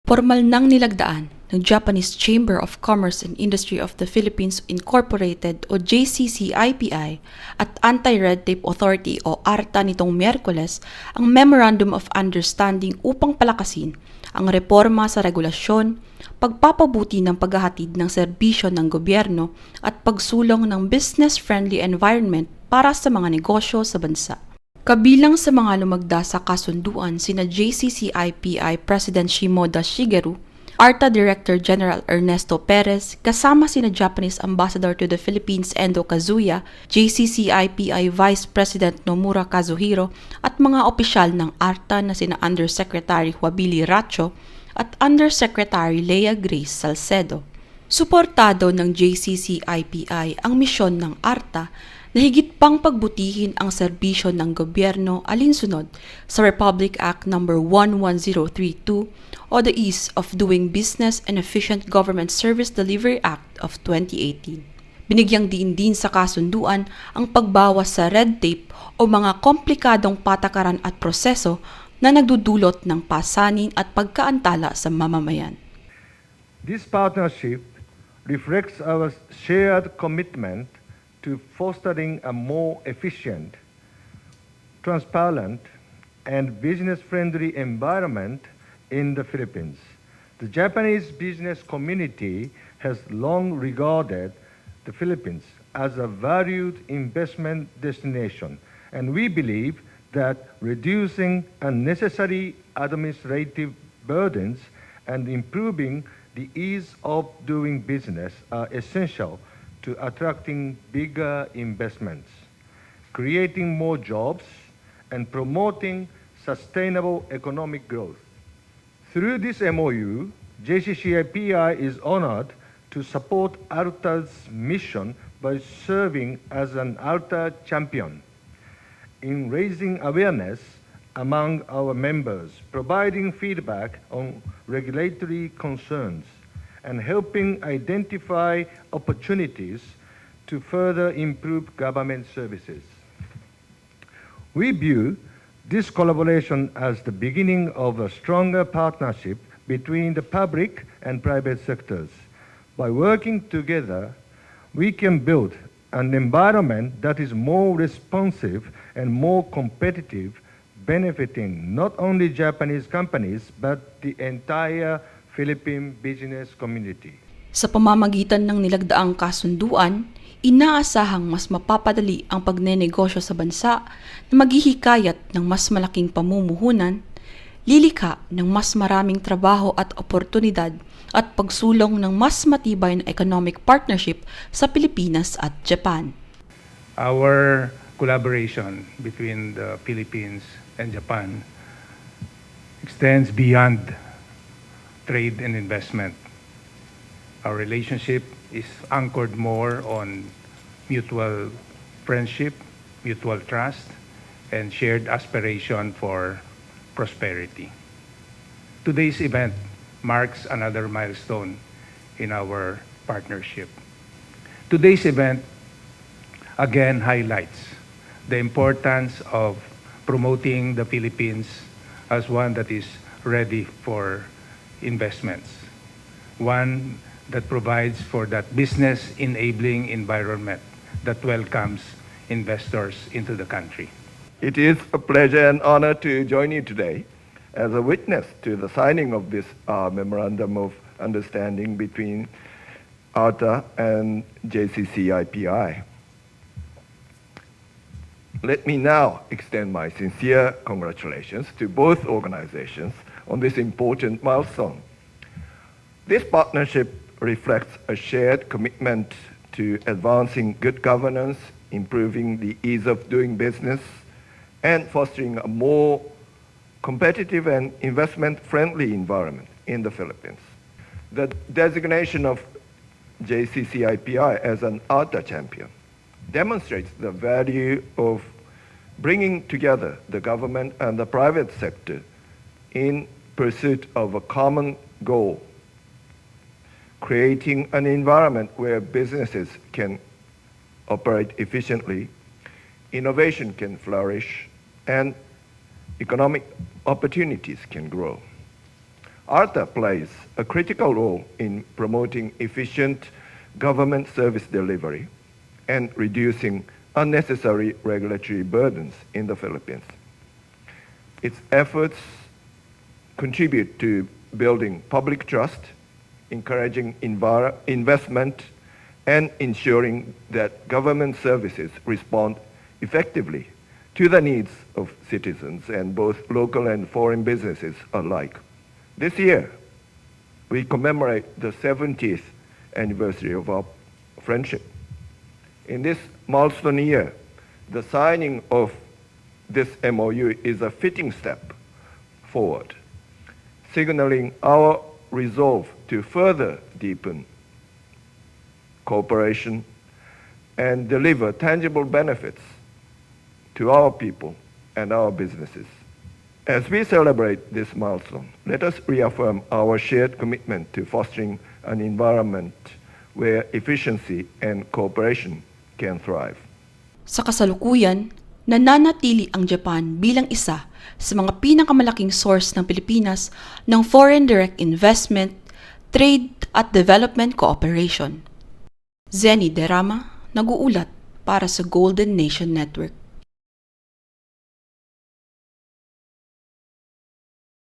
Formal nang nilagdaan ng Japanese Chamber of Commerce and Industry of the Philippines Incorporated o JCCIPI at Anti-Red Tape Authority o ARTA nitong Miyerkules ang Memorandum of Understanding upang palakasin ang reforma sa regulasyon, pagpapabuti ng paghahatid ng serbisyo ng gobyerno at pagsulong ng business-friendly environment para sa mga negosyo sa bansa. Kabilang sa mga lumagda sa kasunduan sina JCCIPI President Shimoda Shigeru, ARTA Director General Ernesto Perez, kasama sina Japanese Ambassador to the Philippines Endo Kazuya, JCCIPI Vice President Nomura Kazuhiro at mga opisyal ng ARTA na sina Undersecretary Wabili Racho at Undersecretary Lea Grace Salcedo. Suportado ng JCCIPI ang misyon ng ARTA na higit pang pagbutihin ang serbisyo ng gobyerno alinsunod sa Republic Act No. 11032 o the Ease of Doing Business and Efficient Government Service Delivery Act of 2018. Binigyang diin din sa kasunduan ang pagbawas sa red tape o mga komplikadong patakaran at proseso na nagdudulot ng pasanin at pagkaantala sa mamamayan. This partnership reflects our shared commitment to fostering a more efficient, transparent, and business-friendly environment in the Philippines. The Japanese business community has long regarded the Philippines as a valued investment destination, and we believe that reducing unnecessary administrative burdens and improving the ease of doing business are essential to attracting bigger investments, creating more jobs, and promoting sustainable economic growth. Through this MOU, JCCIPI is honored to support ARTA's mission by serving as an ARTA champion in raising awareness among our members, providing feedback on regulatory concerns, and helping identify opportunities to further improve government services. We view this collaboration as the beginning of a stronger partnership between the public and private sectors. By working together, we can build an environment that is more responsive and more competitive, benefiting not only Japanese companies but the entire Philippine business community. Sa pamamagitan ng nilagdaang kasunduan, inaasahang mas mapapadali ang pagnenegosyo sa bansa na maghihikayat ng mas malaking pamumuhunan, lilikha ng mas maraming trabaho at oportunidad at pagsulong ng mas matibay na economic partnership sa Pilipinas at Japan. Our collaboration between the Philippines and Japan extends beyond trade and investment. Our relationship is anchored more on mutual friendship, mutual trust, and shared aspiration for prosperity. Today's event marks another milestone in our partnership. Today's event again highlights the importance of promoting the Philippines as one that is ready for investments, one that provides for that business enabling environment that welcomes investors into the country. It is a pleasure and honor to join you today as a witness to the signing of this Memorandum of Understanding between ARTA and JCCIPI. Let me now extend my sincere congratulations to both organizations on this important milestone. This partnership reflects a shared commitment to advancing good governance, improving the ease of doing business, and fostering a more competitive and investment-friendly environment in the Philippines. The designation of JCCIPI as an ARTA champion demonstrates the value of bringing together the government and the private sector in pursuit of a common goal, creating an environment where businesses can operate efficiently, innovation can flourish, and economic opportunities can grow. ARTA plays a critical role in promoting efficient government service delivery and reducing unnecessary regulatory burdens in the Philippines. Its efforts contribute to building public trust, encouraging investment, and ensuring that government services respond effectively to the needs of citizens and both local and foreign businesses alike. This year, we commemorate the 70th anniversary of our friendship. In this milestone year, the signing of this MOU is a fitting step forward, signaling our resolve to further deepen cooperation and deliver tangible benefits to our people and our businesses. As we celebrate this milestone, let us reaffirm our shared commitment to fostering an environment where efficiency and cooperation can thrive. Sa kasalukuyan, nananatili ang Japan bilang isa sa mga pinakamalaking source ng Pilipinas ng foreign direct investment, trade at development cooperation. Zenny Derama, nag-uulat para sa Golden Nation Network.